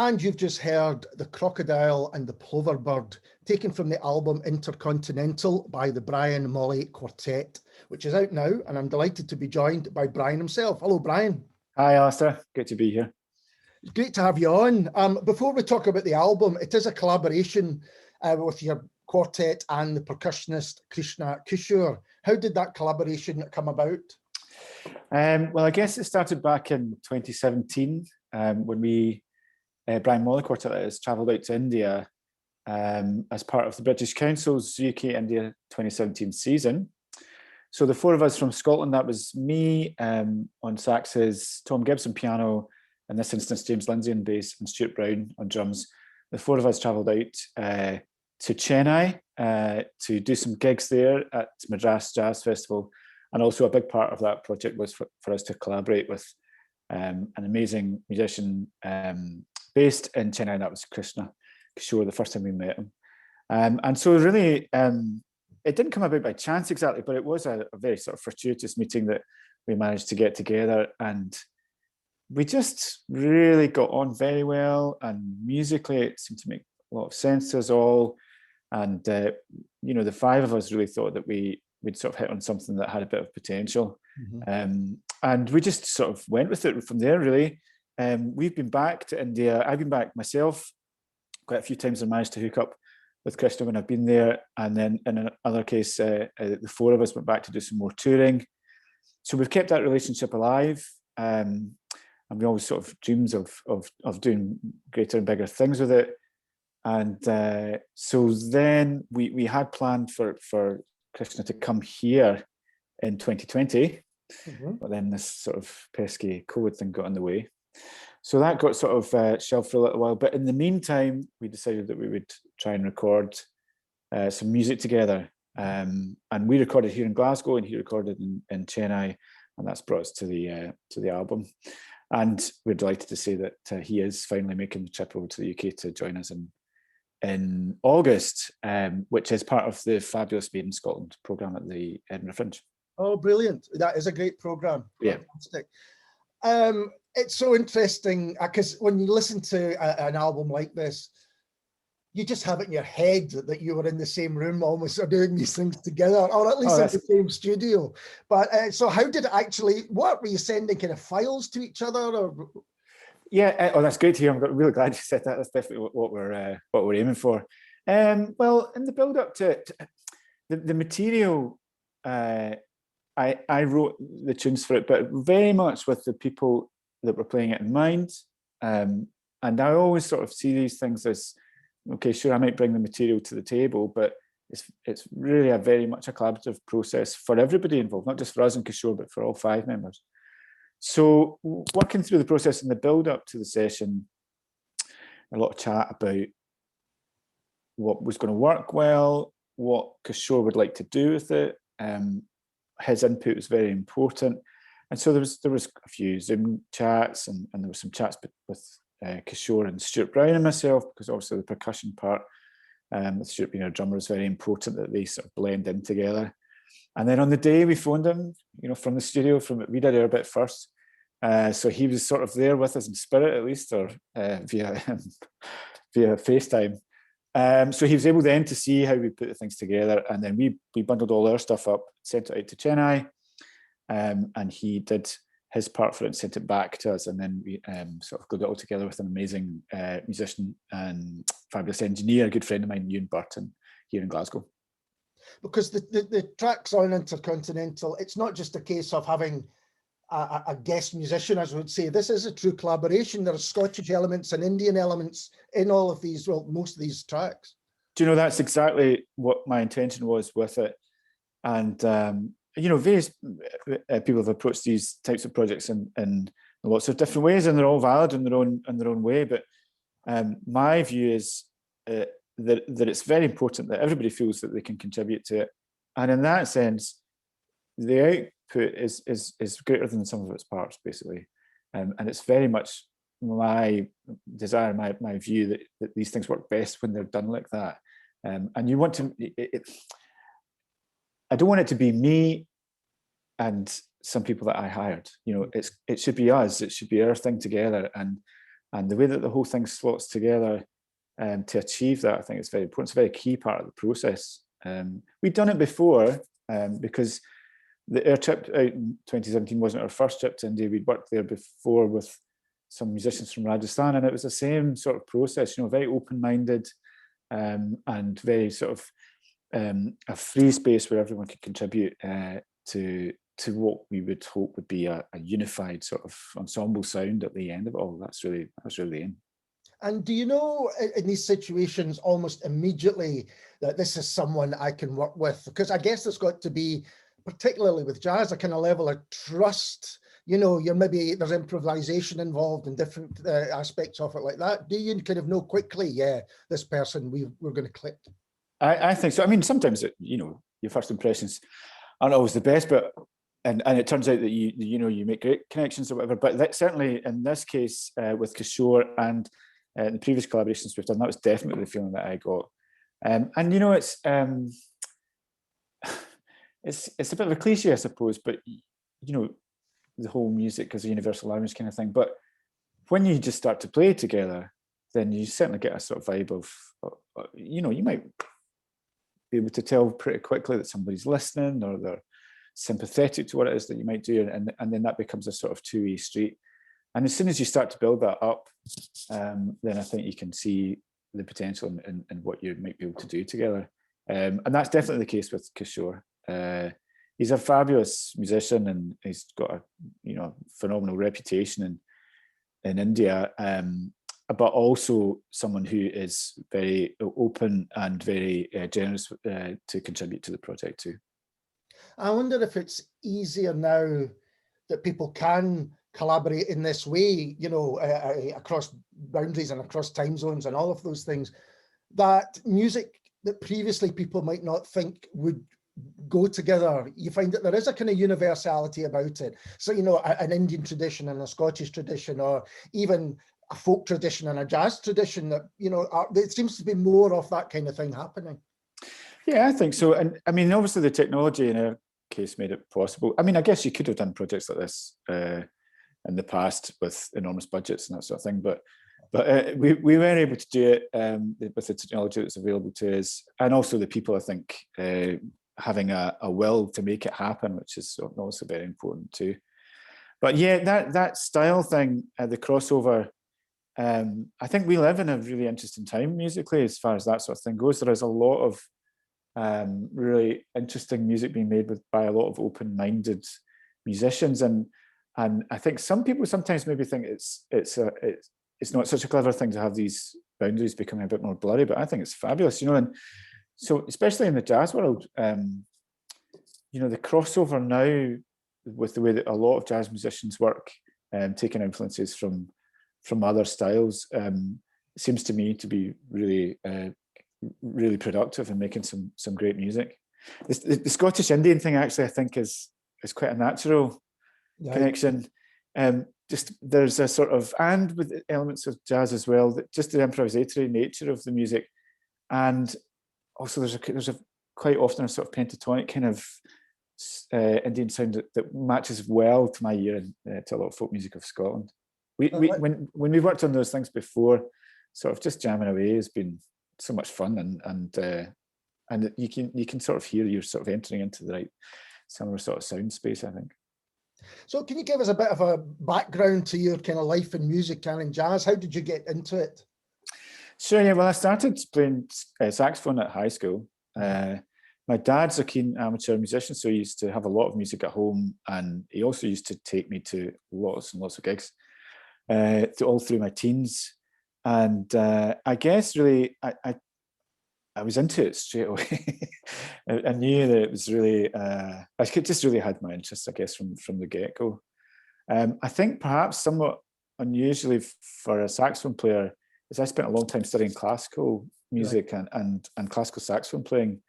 And you've just heard The Crocodile and the Plover Bird, taken from the album Intercontinental by the Brian Molley Quartet, which is out now, and I'm delighted to be joined by Brian himself. Hello, Brian. Hi, Alistair. Good to be here. It's great to have you on. Before we talk about the album, it is a collaboration with your quartet and the percussionist Krishna Kishore. How did that collaboration come about? Well, I guess it started back in 2017 when we, Brian Molley Quartet, has travelled out to India as part of the British Council's UK-India 2017 season. So the four of us from Scotland, that was me on saxes, Tom Gibbs on piano, in this instance James Lindsay on bass, and Stuart Brown on drums. The four of us travelled out to Chennai to do some gigs there at Madras Jazz Festival. And also a big part of that project was for us to collaborate with an amazing musician based in Chennai, and that was Krishna Kishore, the first time we met him. And so really, it didn't come about by chance exactly, but it was a very sort of fortuitous meeting that we managed to get together, and we just really got on very well, and musically it seemed to make a lot of sense to us all. And you know, the five of us really thought that we'd sort of hit on something that had a bit of potential. Mm-hmm. And we just sort of went with it from there, really. We've been back to India. I've been back myself quite a few times and managed to hook up with Krishna when I've been there. And then in another case, the four of us went back to do some more touring. So we've kept that relationship alive. And we always sort of dreams of doing greater and bigger things with it. And so then we had planned for Krishna to come here in 2020, mm-hmm. But then this sort of pesky COVID thing got in the way. So that got sort of shelved for a little while. But in the meantime, we decided that we would try and record some music together. And we recorded here in Glasgow, and he recorded in Chennai, and that's brought us to the album. And we're delighted to say that he is finally making the trip over to the UK to join us in August, which is part of the fabulous Made in Scotland programme at the Edinburgh Fringe. Oh, brilliant. That is a great programme. Yeah. Fantastic. It's so interesting because when you listen to an album like this, you just have it in your head that you were in the same room almost, or doing these things together, or at least in the same studio. But so how did it actually, what were you sending, kind of files to each other? Or? Yeah, that's great to hear. I'm really glad you said that. That's definitely what we're aiming for. Well, in the build up to it, the material, I wrote the tunes for it, but very much with the people that were playing it in mind. And I always sort of see these things as, okay, sure, I might bring the material to the table, but it's really very much a collaborative process for everybody involved, not just for us and Kishore, but for all five members. So working through the process in the build up to the session, a lot of chat about what was going to work well, what Kishore would like to do with it. His input was very important. And so there was a few Zoom chats, and there were some chats with Kishore and Stuart Brown and myself, because obviously the percussion part, with Stuart being a drummer, is very important that they sort of blend in together. And then on the day we phoned him, you know, from the studio, we did our bit first. So he was sort of there with us in spirit, at least, or via FaceTime. So he was able then to see how we put the things together. And then we bundled all our stuff up, sent it out to Chennai. And he did his part for it and sent it back to us. And then we sort of glued it all together with an amazing musician and fabulous engineer, a good friend of mine, Ewan Burton, here in Glasgow. Because the tracks on Intercontinental, it's not just a case of having a guest musician, as I would say. This is a true collaboration. There are Scottish elements and Indian elements in all of these, well, most of these tracks. Do you know, that's exactly what my intention was with it. And, you know, various people have approached these types of projects in lots of different ways, and they're all valid in their own way. But my view is that it's very important that everybody feels that they can contribute to it. And in that sense, the output is greater than the sum of its parts, basically. And it's very much my desire, my view that these things work best when they're done like that. And you want to, I don't want it to be me and some people that I hired. You know, it should be us. It should be our thing together. And And the way that the whole thing slots together to achieve that, I think it's very important. It's a very key part of the process. We'd done it before because our trip out in 2017 wasn't our first trip to India. We'd worked there before with some musicians from Rajasthan, and it was the same sort of process, very open-minded and very sort of a free space where everyone could contribute to what we would hope would be a unified sort of ensemble sound at the end of it all. That's really the aim. And do you know in these situations almost immediately that this is someone I can work with? Because I guess there's got to be, particularly with jazz, a kind of level of trust. You're maybe there's improvisation involved in different aspects of it like that. Do you kind of know quickly, yeah, this person we're going to click? I think so. I mean, sometimes your first impressions aren't always the best, but and it turns out that you make great connections or whatever. But that, certainly in this case with Kishore and in the previous collaborations we've done, that was definitely the feeling that I got. And it's a bit of a cliche, I suppose, but the whole music is a universal language kind of thing. But when you just start to play together, then you certainly get a sort of vibe of, you might be able to tell pretty quickly that somebody's listening or they're sympathetic to what it is that you might do, and then that becomes a sort of two-way street. And as soon as you start to build that up, then I think you can see the potential in what you might be able to do together. And that's definitely the case with Kishore. He's a fabulous musician, and he's got a phenomenal reputation in India, but also someone who is very open and very generous to contribute to the project too. I wonder if it's easier now that people can collaborate in this way, across boundaries and across time zones and all of those things, that music that previously people might not think would go together, you find that there is a kind of universality about it. So, an Indian tradition and a Scottish tradition, or even a folk tradition and a jazz tradition, that, it seems to be more of that kind of thing happening. Yeah, I think so. And I mean, obviously the technology in our case made it possible. I mean, I guess you could have done projects like this in the past with enormous budgets and that sort of thing, but we were able to do it with the technology that's available to us, and also the people, I think, having a will to make it happen, which is also very important too. But yeah, that style thing, the crossover, I think we live in a really interesting time musically as far as that sort of thing goes. There is a lot of really interesting music being made by a lot of open-minded musicians, and I think some people sometimes maybe think it's not such a clever thing to have these boundaries becoming a bit more blurry, but I think it's fabulous, and so especially in the jazz world, the crossover now with the way that a lot of jazz musicians work, taking influences from other styles, seems to me to be really really productive and making some great music. The Scottish Indian thing, actually, I think is quite a natural connection. Just there's a sort of, and with elements of jazz as well, that just the improvisatory nature of the music, and also there's a quite often a sort of pentatonic kind of Indian sound that matches well to my ear and to a lot of folk music of Scotland. When we've worked on those things before, sort of just jamming away has been so much fun, and you can sort of hear you're sort of entering into the right similar sort of sound space, I think. So can you give us a bit of a background to your kind of life in music and in jazz? How did you get into it? Sure, yeah. Well, I started playing saxophone at high school. My dad's a keen amateur musician, so he used to have a lot of music at home, and he also used to take me to lots and lots of gigs all through my teens. And I guess really, I was into it straight away. I knew that it was really, I just really had my interest, I guess, from the get-go. I think perhaps somewhat unusually for a saxophone player is I spent a long time studying classical music and classical saxophone playing.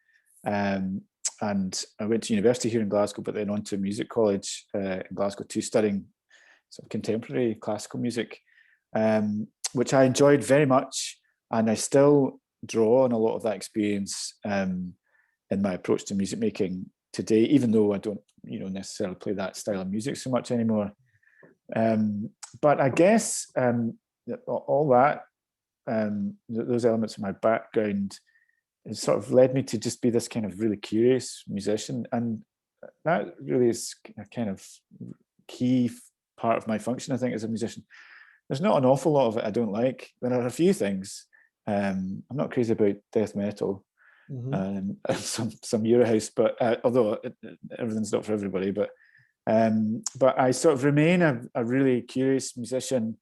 And I went to university here in Glasgow, but then on to music college in Glasgow too, studying sort of contemporary classical music, which I enjoyed very much. And I still draw on a lot of that experience in my approach to music making today, even though I don't, necessarily play that style of music so much anymore. But I guess all that, those elements of my background, it sort of led me to just be this kind of really curious musician, and that really is a kind of key part of my function, I think, as a musician. There's not an awful lot of it I don't like. There are a few things. I'm not crazy about death metal, and some Eurohouse, but although everything's not for everybody, but I sort of remain a really curious musician,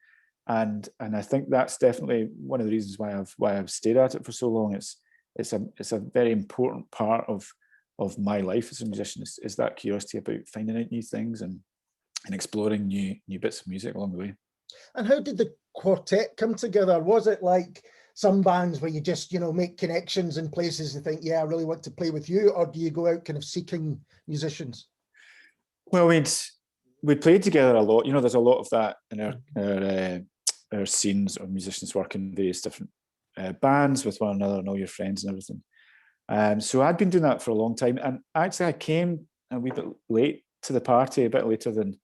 and I think that's definitely one of the reasons why I've stayed at it for so long. It's a very important part of my life as a musician, is that curiosity about finding out new things and exploring new bits of music along the way. And how did the quartet come together? Was it like some bands where you just, make connections in places and think, yeah, I really want to play with you, or do you go out kind of seeking musicians? Well, we played together a lot. There's a lot of that in our scenes of musicians working in various different bands with one another and all your friends and everything. So I'd been doing that for a long time, and actually I came a wee bit late to the party, a bit later than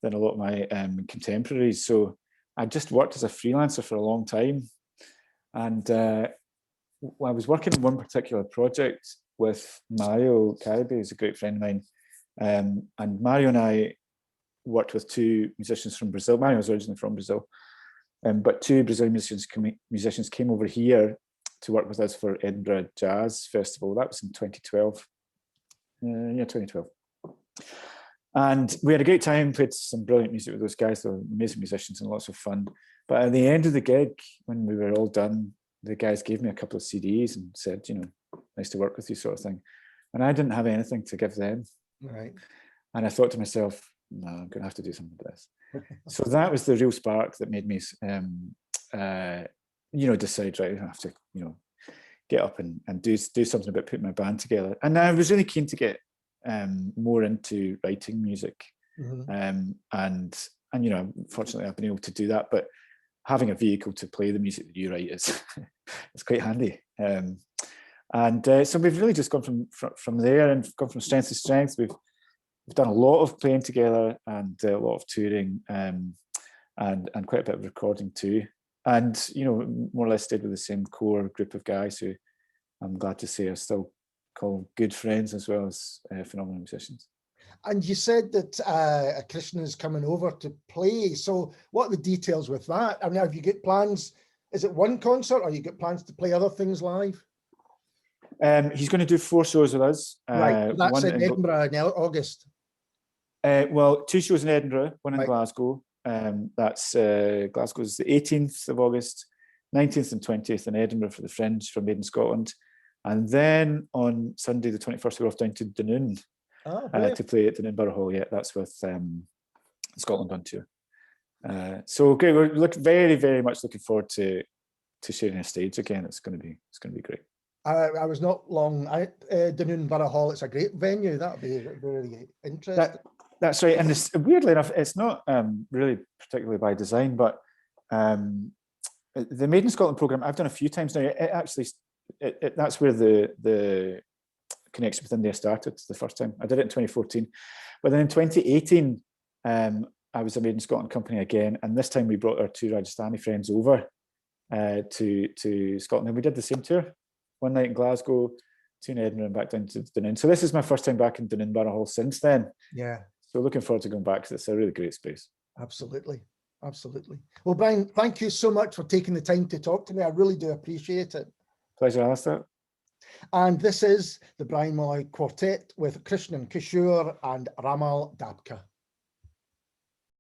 a lot of my contemporaries. So I just worked as a freelancer for a long time, and I was working on one particular project with Mario Caribe, who's a great friend of mine, and Mario and I worked with two musicians from Brazil. Mario was originally from Brazil, but two Brazilian musicians came over here to work with us for Edinburgh Jazz Festival. That was in 2012. 2012. And we had a great time, played some brilliant music with those guys. They were amazing musicians and lots of fun. But at the end of the gig, when we were all done, the guys gave me a couple of CDs and said, nice to work with you, sort of thing. And I didn't have anything to give them. Right. And I thought to myself, no, I'm going to have to do something with this. So that was the real spark that made me, decide, right, I have to, get up and do something about putting my band together. And I was really keen to get more into writing music, and fortunately I've been able to do that. But having a vehicle to play the music that you write is it's quite handy. So we've really just gone from there and gone from strength to strength. We've done a lot of playing together and a lot of touring, and quite a bit of recording too. And more or less stayed with the same core group of guys who I'm glad to say are still called good friends as well as phenomenal musicians. And you said that Krishna is coming over to play. So what are the details with that? I mean, have you got plans? Is it one concert, or you got plans to play other things live? He's going to do 4 shows with us. Right, that's in Edinburgh in August. Well, 2 shows in Edinburgh, one in Glasgow. That's Glasgow's the 18th of August, 19th and 20th in Edinburgh for the Fringe from Made in Scotland. And then on Sunday, the 21st, we're off down to Dunoon to play at Dunoon Borough Hall. Yeah, that's with Scotland on tour. So great. We're very, very much looking forward to sharing a stage again. It's going to be great. I was not long at Dunoon Borough Hall. It's a great venue. That'll be really interesting. That's right. And weirdly enough, it's not really particularly by design, but the Made in Scotland programme I've done a few times now. It actually that's where the connection with India started the first time. I did it in 2014, but then in 2018 I was a Made in Scotland company again, and this time we brought our 2 Rajasthani friends over to Scotland, and we did the same tour. One night in Glasgow, 2 in Edinburgh, and back down to Dunoon. So this is my first time back in Dunoon Borough Hall since then. Yeah. So looking forward to going back, because it's a really great space. Absolutely. Well, Brian, thank you so much for taking the time to talk to me. I really do appreciate it. Pleasure, Alistair. And this is the Brian Molley Quartet with Krishna Kishore and Ramal Dabka.